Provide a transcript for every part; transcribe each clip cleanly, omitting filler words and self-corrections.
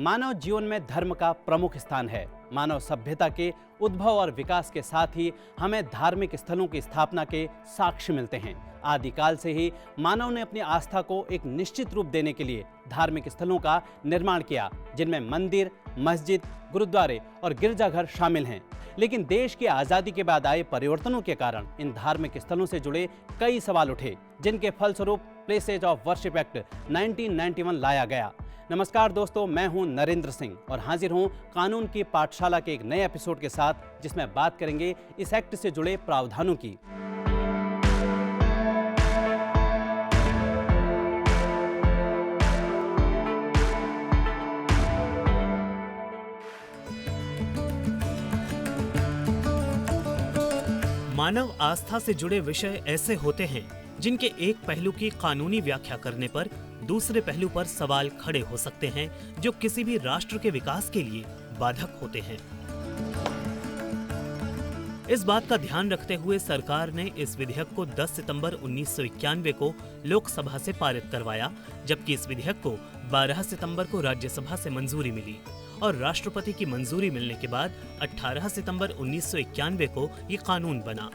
मानव जीवन में धर्म का प्रमुख स्थान है। मानव सभ्यता के उद्भव और विकास के साथ ही हमें धार्मिक स्थलों की स्थापना के साक्ष्य मिलते हैं। आदिकाल से ही मानव ने अपनी आस्था को एक निश्चित रूप देने के लिए धार्मिक स्थलों का निर्माण किया, जिनमें मंदिर, मस्जिद, गुरुद्वारे और गिरजाघर शामिल हैं। लेकिन देश की आज़ादी के बाद आए परिवर्तनों के कारण इन धार्मिक स्थलों से जुड़े कई सवाल उठे, जिनके फलस्वरूप प्लेसेज ऑफ वर्शिप एक्ट 1991 लाया गया। नमस्कार दोस्तों, मैं हूं नरेंद्र सिंह और हाजिर हूं कानून की पाठशाला के एक नए एपिसोड के साथ, जिसमें बात करेंगे इस एक्ट से जुड़े प्रावधानों की। मानव आस्था से जुड़े विषय ऐसे होते हैं जिनके एक पहलू की कानूनी व्याख्या करने पर दूसरे पहलू पर सवाल खड़े हो सकते हैं, जो किसी भी राष्ट्र के विकास के लिए बाधक होते हैं। इस बात का ध्यान रखते हुए सरकार ने इस विधेयक को 10 सितंबर 1991 को लोकसभा से पारित करवाया, जबकि इस विधेयक को 12 सितंबर को राज्यसभा से मंजूरी मिली और राष्ट्रपति की मंजूरी मिलने के बाद 18 सितंबर 1991 को ये कानून बना।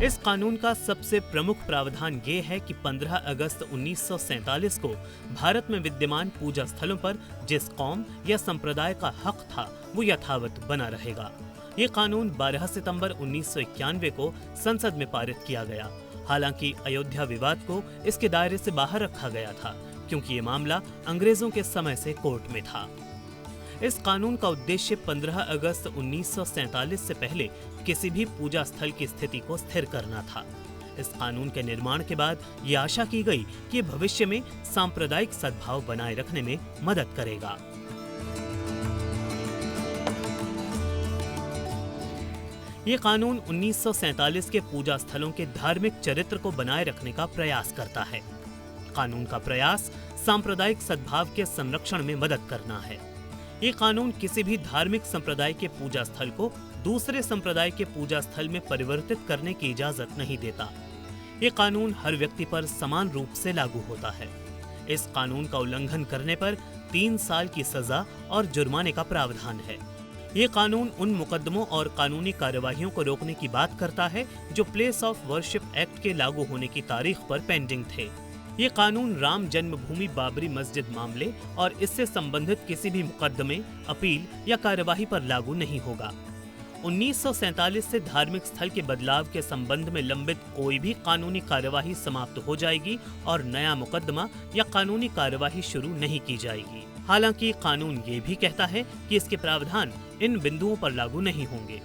इस कानून का सबसे प्रमुख प्रावधान ये है कि 15 अगस्त 1947 को भारत में विद्यमान पूजा स्थलों पर जिस कौम या संप्रदाय का हक था वो यथावत बना रहेगा। ये कानून 12 सितंबर 1991 को संसद में पारित किया गया। हालांकि अयोध्या विवाद को इसके दायरे से बाहर रखा गया था, क्योंकि ये मामला अंग्रेजों के समय से कोर्ट में था। इस कानून का उद्देश्य 15 अगस्त 1947 से पहले किसी भी पूजा स्थल की स्थिति को स्थिर करना था। इस कानून के निर्माण के बाद ये आशा की गई कि ये भविष्य में सांप्रदायिक सद्भाव बनाए रखने में मदद करेगा। ये कानून 1947 के पूजा स्थलों के धार्मिक चरित्र को बनाए रखने का प्रयास करता है। कानून का प्रयास सांप्रदायिक सद्भाव के संरक्षण में मदद करना है। ये कानून किसी भी धार्मिक संप्रदाय के पूजा स्थल को दूसरे संप्रदाय के पूजा स्थल में परिवर्तित करने की इजाजत नहीं देता। ये कानून हर व्यक्ति पर समान रूप से लागू होता है। इस कानून का उल्लंघन करने पर 3 साल की सजा और जुर्माने का प्रावधान है। ये कानून उन मुकदमों और कानूनी कार्यवाहियों को रोकने की बात करता है जो प्लेस ऑफ वर्शिप एक्ट के लागू होने की तारीख पर पेंडिंग थे। ये कानून राम जन्मभूमि बाबरी मस्जिद मामले और इससे संबंधित किसी भी मुकदमे, अपील या कार्यवाही पर लागू नहीं होगा। 1947 से धार्मिक स्थल के बदलाव के संबंध में लंबित कोई भी कानूनी कार्यवाही समाप्त हो जाएगी और नया मुकदमा या कानूनी कार्यवाही शुरू नहीं की जाएगी। हालांकि कानून ये भी कहता है कि इसके प्रावधान इन बिंदुओं पर लागू नहीं होंगे: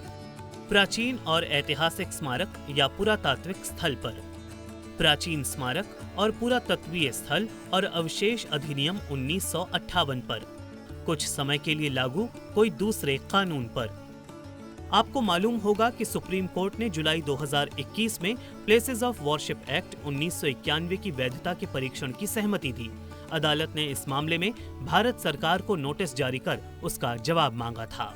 प्राचीन और ऐतिहासिक स्मारक या पुरातात्विक स्थल पर, प्राचीन स्मारक और पुरातत्वीय स्थल और अवशेष अधिनियम 1958 पर, कुछ समय के लिए लागू कोई दूसरे कानून पर। आपको मालूम होगा कि सुप्रीम कोर्ट ने जुलाई 2021 में प्लेसेस ऑफ वर्शिप एक्ट 1991 की वैधता के परीक्षण की सहमति दी। अदालत ने इस मामले में भारत सरकार को नोटिस जारी कर उसका जवाब मांगा था।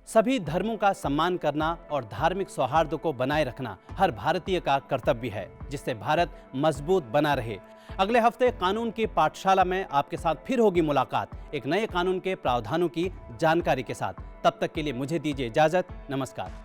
सभी धर्मों का सम्मान करना और धार्मिक सौहार्द को बनाए रखना हर भारतीय का कर्तव्य है, जिससे भारत मजबूत बना रहे। अगले हफ्ते कानून की पाठशाला में आपके साथ फिर होगी मुलाकात एक नए कानून के प्रावधानों की जानकारी के साथ। तब तक के लिए मुझे दीजिए इजाजत। नमस्कार।